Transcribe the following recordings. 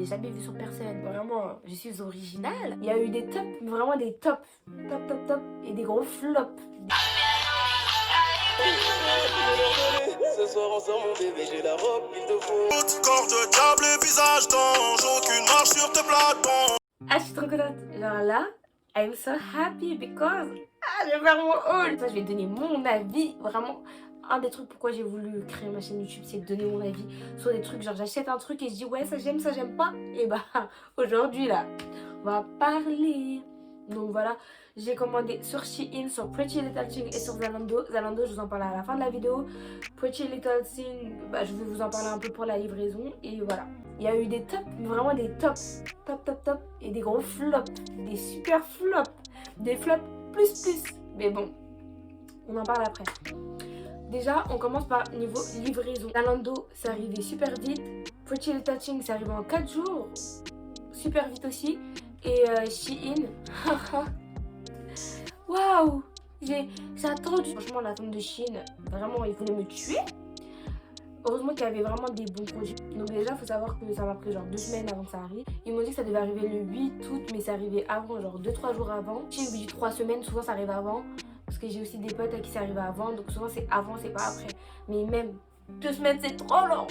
l'ai jamais vu sur personne. Vraiment, je suis originale. Il y a eu des tops, vraiment des tops. Top, top, top. Et des gros flops. Ce soir ensemble mon bébé, j'ai la robe qu'il te faut. Corps de diable et visage d'ange, aucune marche sur tes platons. Ah, je suis trop contente. Genre là, I'm so happy because... Ah, je vais faire mon haul. Ça, je vais donner mon avis. Vraiment, un des trucs pourquoi j'ai voulu créer ma chaîne YouTube, c'est de donner mon avis sur des trucs. Genre, j'achète un truc et je dis ouais, ça j'aime pas. Et bah, aujourd'hui là, on va parler. Donc voilà, j'ai commandé sur Shein, sur Pretty Little Thing et sur Zalando. Zalando, je vous en parle à la fin de la vidéo. Pretty Little Thing, bah, je vais vous en parler un peu pour la livraison. Et voilà, il y a eu des tops, vraiment des tops. Top, top, top. Et des gros flops, des super flops. Des flops plus. Mais bon, on en parle après. Déjà, on commence par niveau livraison. Zalando, c'est arrivé super vite. Pretty Little Thing, c'est arrivé en 4 jours. Super vite aussi. Et Shein, waouh, j'ai attendu. Franchement, l'attente de Shein, vraiment, il voulait me tuer. Heureusement qu'il y avait vraiment des bons produits. Donc déjà, il faut savoir que ça m'a pris genre 2 semaines avant que ça arrive. Ils m'ont dit que ça devait arriver le 8 août, mais c'est arrivé avant, genre 2-3 jours avant. Shein me dit 3 semaines, souvent ça arrive avant. Parce que j'ai aussi des potes à qui ça arrive avant, donc souvent c'est avant, c'est pas après. Mais même 2 semaines, c'est trop long.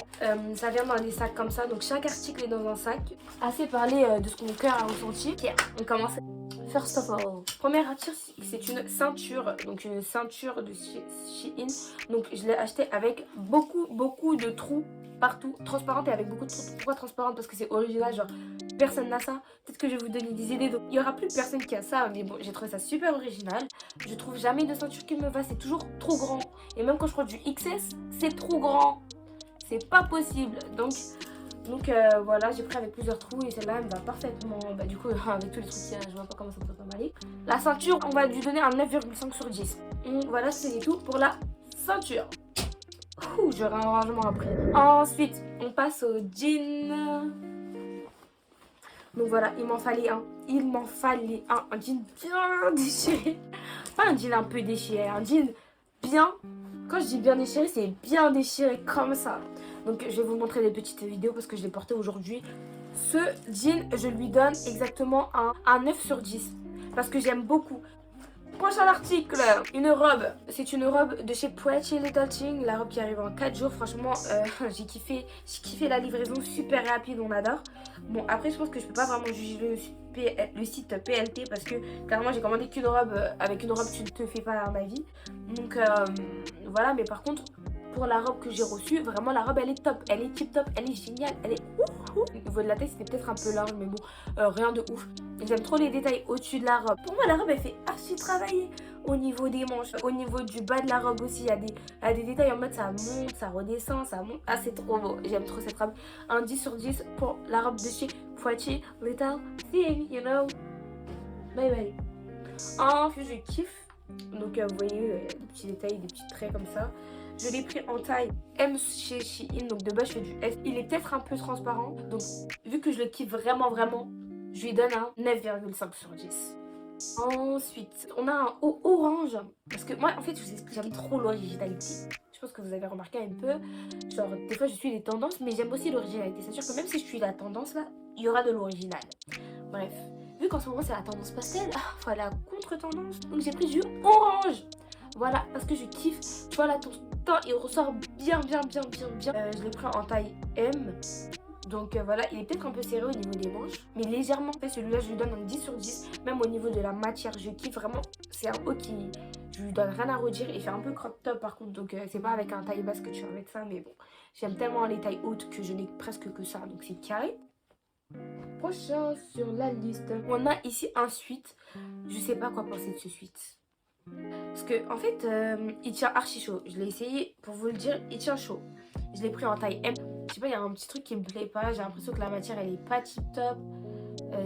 Ça vient dans des sacs comme ça, donc chaque article est dans un sac. Assez parlé de ce que mon cœur a ressenti. Ok, on commence. First of all, première article, c'est une ceinture, donc une ceinture de Shein. Donc je l'ai acheté avec beaucoup de trous partout, transparente et avec beaucoup de trous. Pourquoi transparente? Parce que c'est original, genre personne n'a ça. Peut-être que je vais vous donner des idées, donc il y aura plus personne qui a ça, mais bon, j'ai trouvé ça super original. Je trouve jamais de ceinture qui me va, c'est toujours trop grand. Et même quand je prends du XS, c'est trop grand. C'est pas possible. Donc voilà, j'ai pris avec plusieurs trous et celle-là elle me va parfaitement. Bah du coup avec tous les trucs qu'il y a, je vois pas comment ça peut pas m'aller. La ceinture, on va lui donner un 9,5 sur 10. Voilà, c'est tout pour la ceinture. Ouh, j'aurai un rangement après. Ensuite, on passe au jean. Donc voilà, il m'en fallait un. Il m'en fallait un jean bien déchiré. Pas un jean un peu déchiré, un jean bien. Quand je dis bien déchiré, c'est bien déchiré comme ça. Donc je vais vous montrer des petites vidéos parce que je l'ai porté aujourd'hui. Ce jean, je lui donne exactement un 9 sur 10. Parce que j'aime beaucoup. Prochain article, une robe. C'est une robe de chez Pretty Little Thing. La robe qui arrive en 4 jours. Franchement, j'ai kiffé la livraison super rapide. On adore. Bon, après, je pense que je peux pas vraiment juger le site PLT parce que clairement, j'ai commandé qu'une robe. Avec une robe, tu ne te fais pas un avis. Donc, voilà. Mais par contre, pour la robe que j'ai reçue, vraiment, la robe, elle est top. Elle est tip top. Elle est géniale. Elle est ouf. Au niveau de la taille, c'était peut-être un peu large, mais bon, rien de ouf. J'aime trop les détails au-dessus de la robe. Pour moi, la robe, elle fait archi travailler au niveau des manches. Au niveau du bas de la robe aussi, il y a des détails en mode ça monte, ça redescend, ça monte. Ah, c'est trop beau. J'aime trop cette robe. Un 10 sur 10 pour la robe de chez Pretty Little Thing, you know. Bye bye. Ensuite, je kiffe. Donc, vous voyez, des petits détails, des petits traits comme ça. Je l'ai pris en taille M chez Shein. Donc, de base, je fais du S. Il est peut-être un peu transparent. Donc, vu que je le kiffe vraiment, je lui donne un 9,5 sur 10. Ensuite, on a un haut orange. Parce que moi, en fait, je vous explique, j'aime trop l'originalité. Je pense que vous avez remarqué un peu. Genre, des fois, je suis des tendances, mais j'aime aussi l'originalité. C'est sûr que même si je suis la tendance, là, il y aura de l'original. Bref, vu qu'en ce moment, c'est la tendance pastel, faut aller à contre-tendance. Donc, j'ai pris du orange. Voilà, parce que je kiffe. Tu vois, là, ton teint, il ressort bien. Je l'ai pris en taille M. Donc voilà, il est peut-être un peu serré au niveau des manches, mais légèrement. En fait, celui-là, je lui donne un 10 sur 10. Même au niveau de la matière, je kiffe vraiment. C'est un haut qui, je lui donne rien à redire. Il fait un peu crop top par contre, donc c'est pas avec un taille basse que tu vas mettre ça, mais bon. J'aime tellement les tailles hautes que je n'ai presque que ça, donc c'est carré. Prochain sur la liste, on a ici un suite. Je sais pas quoi penser de ce suite. Parce que en fait, il tient archi chaud. Je l'ai essayé pour vous le dire, il tient chaud. Je l'ai pris en taille M. Je sais pas, il y a un petit truc qui me plaît pas. J'ai l'impression que la matière elle est pas tip top.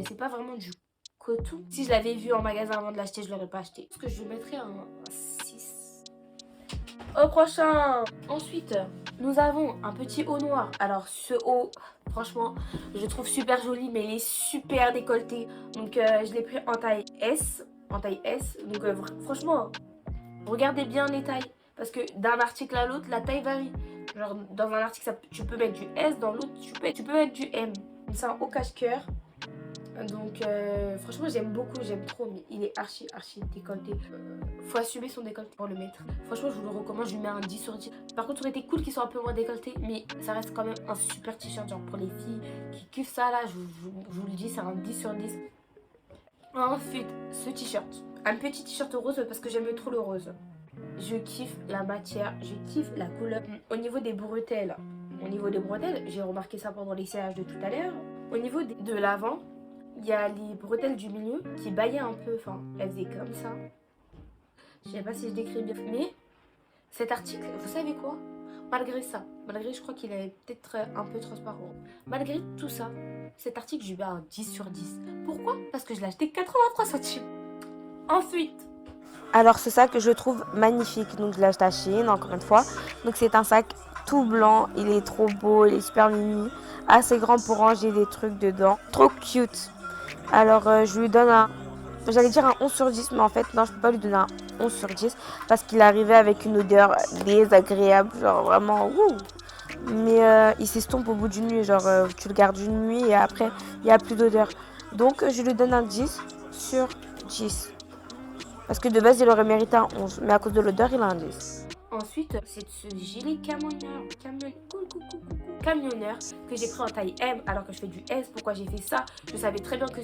C'est pas vraiment du coton. Si je l'avais vu en magasin avant de l'acheter, je l'aurais pas acheté. Parce que je lui mettrais un 6. Au prochain. Ensuite, nous avons un petit haut noir. Alors ce haut, franchement, je le trouve super joli, mais il est super décolleté. Donc je l'ai pris en taille S. En taille S. Donc franchement, regardez bien les tailles. Parce que d'un article à l'autre, la taille varie. Genre dans un article, tu peux mettre du S, dans l'autre, tu peux mettre du M. C'est un haut cache-cœur. Donc franchement j'aime beaucoup, j'aime trop, mais il est archi décolleté. Faut assumer son décolleté pour le mettre. Franchement je vous le recommande, je lui mets un 10 sur 10. Par contre ça aurait été cool qu'il soit un peu moins décolleté, mais ça reste quand même un super t-shirt, genre pour les filles qui kiffent ça là, je vous le dis, c'est un 10 sur 10. Ensuite ce t-shirt, un petit t-shirt rose parce que j'aime trop le rose. Je kiffe la matière, je kiffe la couleur. Au niveau des bretelles, j'ai remarqué ça pendant l'essayage de tout à l'heure. Au niveau de l'avant, il y a les bretelles du milieu qui baillaient un peu, enfin, elles faisaient comme ça. Je sais pas si je décris bien. Mais cet article, vous savez quoi? Malgré ça, je crois qu'il est peut-être un peu transparent. Malgré tout ça, cet article, je lui mets un 10 sur 10. Pourquoi? Parce que je l'ai acheté 83 centimes. Ensuite, alors ce sac, je le trouve magnifique. Donc je l'ai acheté à Shein, encore une fois. Donc c'est un sac tout blanc, il est trop beau, il est super mini. Assez grand pour ranger des trucs dedans. Trop cute. Alors je lui donne j'allais dire un 11 sur 10, mais en fait non, je peux pas lui donner un 11 sur 10 parce qu'il arrivait avec une odeur désagréable, genre vraiment ouh. Mais il s'estompe au bout d'une nuit, genre tu le gardes une nuit et après il n'y a plus d'odeur. Donc je lui donne un 10 sur 10. Parce que de base il aurait mérité un 11, mais à cause de l'odeur il a un 10. Ensuite, c'est ce gilet camionneur que j'ai pris en taille M alors que je fais du S. Pourquoi j'ai fait ça? Je savais très bien que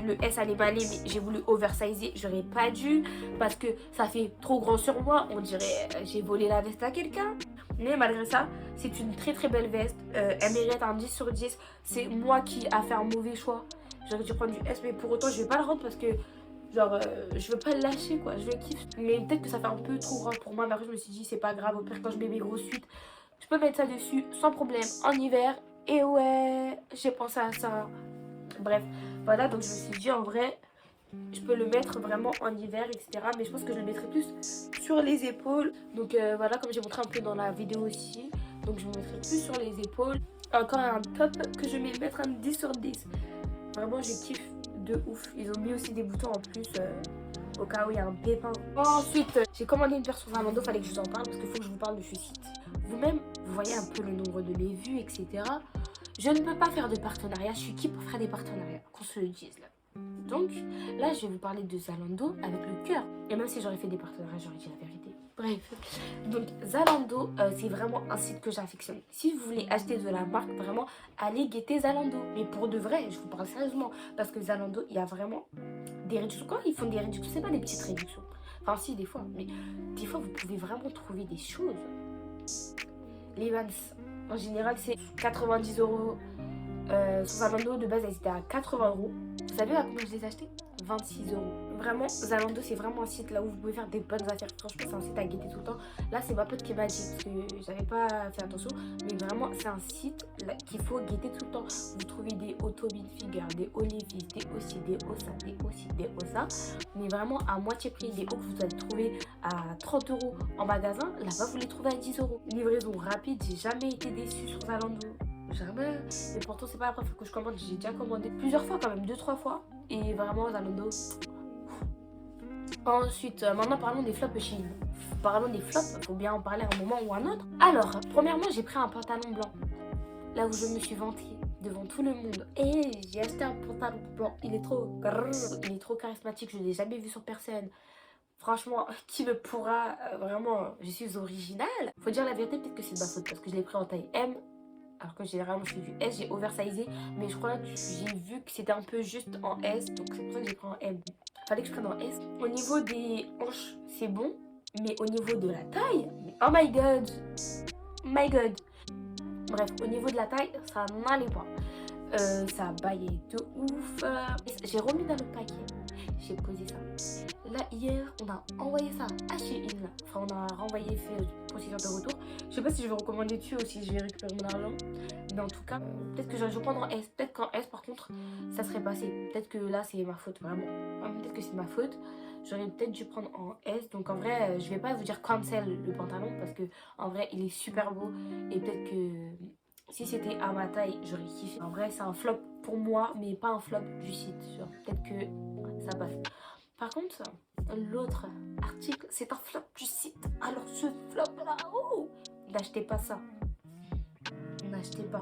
le S allait m'aller, mais j'ai voulu oversizer. J'aurais pas dû parce que ça fait trop grand sur moi. On dirait j'ai volé la veste à quelqu'un. Mais malgré ça, c'est une très belle veste. Elle mérite un 10 sur 10. C'est moi qui a fait un mauvais choix. J'aurais dû prendre du S, mais pour autant je vais pas le rendre parce que genre je veux pas le lâcher quoi, je le kiffe. Mais peut-être que ça fait un peu trop grand pour moi. Mais après je me suis dit c'est pas grave, au pire quand je mets mes grosses suites je peux mettre ça dessus sans problème en hiver. Et ouais, j'ai pensé à ça. Bref, voilà, donc je me suis dit en vrai je peux le mettre vraiment en hiver, etc. Mais je pense que je le mettrai plus sur les épaules. Donc voilà, comme j'ai montré un peu dans la vidéo aussi. Donc je me mettrai plus sur les épaules. Encore un top que je vais mettre un 10 sur 10. Vraiment je kiffe de ouf. Ils ont mis aussi des boutons en plus au cas où il y a un pépin. Ensuite, j'ai commandé une paire sur Zalando, fallait que je vous en parle parce qu'il faut que je vous parle de ce site. Vous-même, vous voyez un peu le nombre de mes vues, etc. Je ne peux pas faire de partenariat. Je suis qui pour faire des partenariats? Qu'on se le dise là. Donc là, je vais vous parler de Zalando avec le cœur. Et même si j'aurais fait des partenariats, j'aurais dit la vérité. Bref, donc Zalando, c'est vraiment un site que j'affectionne. Si vous voulez acheter de la marque, vraiment, allez guetter Zalando. Mais pour de vrai, je vous parle sérieusement. Parce que Zalando, il y a vraiment des réductions. Quand ils font des réductions, c'est pas des petites réductions. Enfin si, des fois. Mais des fois, vous pouvez vraiment trouver des choses. Les Vans, en général, c'est 90 €. Sur Zalando, de base, elles étaient à 80 €. Vous savez à combien je les ai achetées? 26 €. Vraiment, Zalando, c'est vraiment un site là où vous pouvez faire des bonnes affaires. Franchement, c'est un site à guetter tout le temps. Là, c'est ma pote qui m'a dit parce que j'avais pas fait attention. Mais vraiment, c'est un site qu'il faut guetter tout le temps. Vous trouvez des Auto Figure, des Olivis, des aussi, des Ossa, des aussi, des Ossa. Mais vraiment à moitié prix. Les hauts que vous allez trouver à 30 € en magasin, là-bas, vous les trouvez à 10 €. Livraison rapide, j'ai jamais été déçue sur Zalando. Jamais. Et pourtant c'est pas la première fois que je commande, j'ai déjà commandé plusieurs fois quand même, 2-3 fois. Et vraiment Zalando. Ensuite, maintenant parlons des flops Shein. Parlons des flops, il faut bien en parler à un moment ou à un autre. Alors, premièrement j'ai pris un pantalon blanc. Là où je me suis vantée devant tout le monde. Et j'ai acheté un pantalon blanc, il est trop charismatique, je l'ai jamais vu sur personne. Franchement, qui me pourra, vraiment, je suis originale. Faut dire la vérité, peut-être que c'est de ma faute parce que je l'ai pris en taille M. Alors que généralement je fais du S, j'ai oversizé. Mais je crois que j'ai vu que c'était un peu juste en S. Donc c'est pour ça que j'ai pris en M. Fallait que je prenne en S. Au niveau des hanches, c'est bon. Mais au niveau de la taille, oh my god. My god. Bref, au niveau de la taille, ça n'allait pas. Ça baillait de ouf. J'ai remis dans le paquet. J'ai posé ça. Là, hier, on a envoyé ça à Shein. Enfin, on a renvoyé, fait procédure de retour. Je sais pas si je vais recommander dessus ou si je vais récupérer mon argent. Mais en tout cas, peut-être que je vais prendre en S. Peut-être qu'en S, par contre, ça serait passé. Peut-être que là, c'est ma faute, vraiment. Peut-être que c'est ma faute. J'aurais peut-être dû prendre en S. Donc, en vrai, je vais pas vous dire cancel le pantalon parce que, en vrai, il est super beau. Et peut-être que si c'était à ma taille, j'aurais kiffé. En vrai, c'est un flop pour moi, mais pas un flop du site. Peut-être que ça passe. Par contre, l'autre article, c'est un flop du site. Alors ce flop là, oh, n'achetez pas ça. N'achetez pas.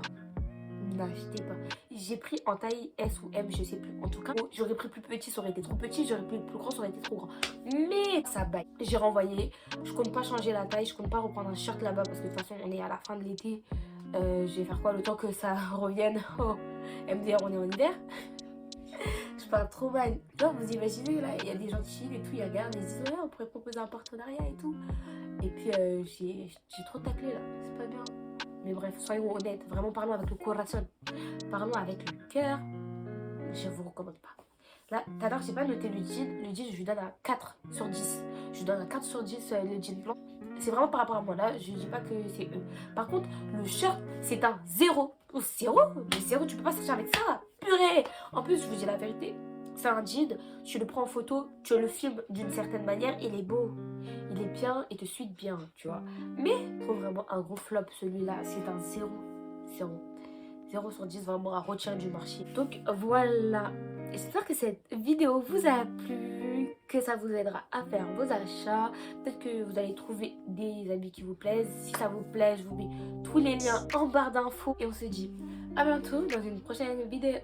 n'achetez pas. J'ai pris en taille S ou M, je sais plus. En tout cas, j'aurais pris plus petit, ça aurait été trop petit. J'aurais pris plus grand, ça aurait été trop grand. Mais ça baille. J'ai renvoyé. Je compte pas changer la taille. Je compte pas reprendre un shirt là-bas parce que de toute façon, on est à la fin de l'été. Je vais faire quoi le temps que ça revienne au MDR, on est en hiver. Je parle trop mal. Genre, vous imaginez, là, il y a des gens qui chillent et tout, ils regardent, ils se disent, ouais, on pourrait proposer un partenariat et tout. Et puis, j'ai trop taclé, là. C'est pas bien. Mais bref, soyons honnêtes. Vraiment, parlons avec le corazon. Parlons avec le cœur. Je vous recommande pas. Là, tout à l'heure, j'ai pas noté le jean. Le jean, je lui donne un 4 sur 10. Je lui donne un 4 sur 10, le jean blanc. C'est vraiment par rapport à moi, là. Je dis pas que c'est eux. Par contre, le shirt, c'est un 0. Oh, 0 mais 0, tu peux pas sortir avec ça. Purée. En plus, je vous dis la vérité. C'est un jean, tu le prends en photo, tu le filmes d'une certaine manière, il est beau. Il est bien et te suit bien, tu vois. Mais, je trouve vraiment un gros flop, celui-là. C'est un 0. 0. 0 sur 10, vraiment à retirer du marché. Donc, voilà. J'espère que cette vidéo vous a plu, que ça vous aidera à faire vos achats. Peut-être que vous allez trouver des habits qui vous plaisent. Si ça vous plaît, je vous mets tous les liens en barre d'infos. Et on se dit à bientôt dans une prochaine vidéo.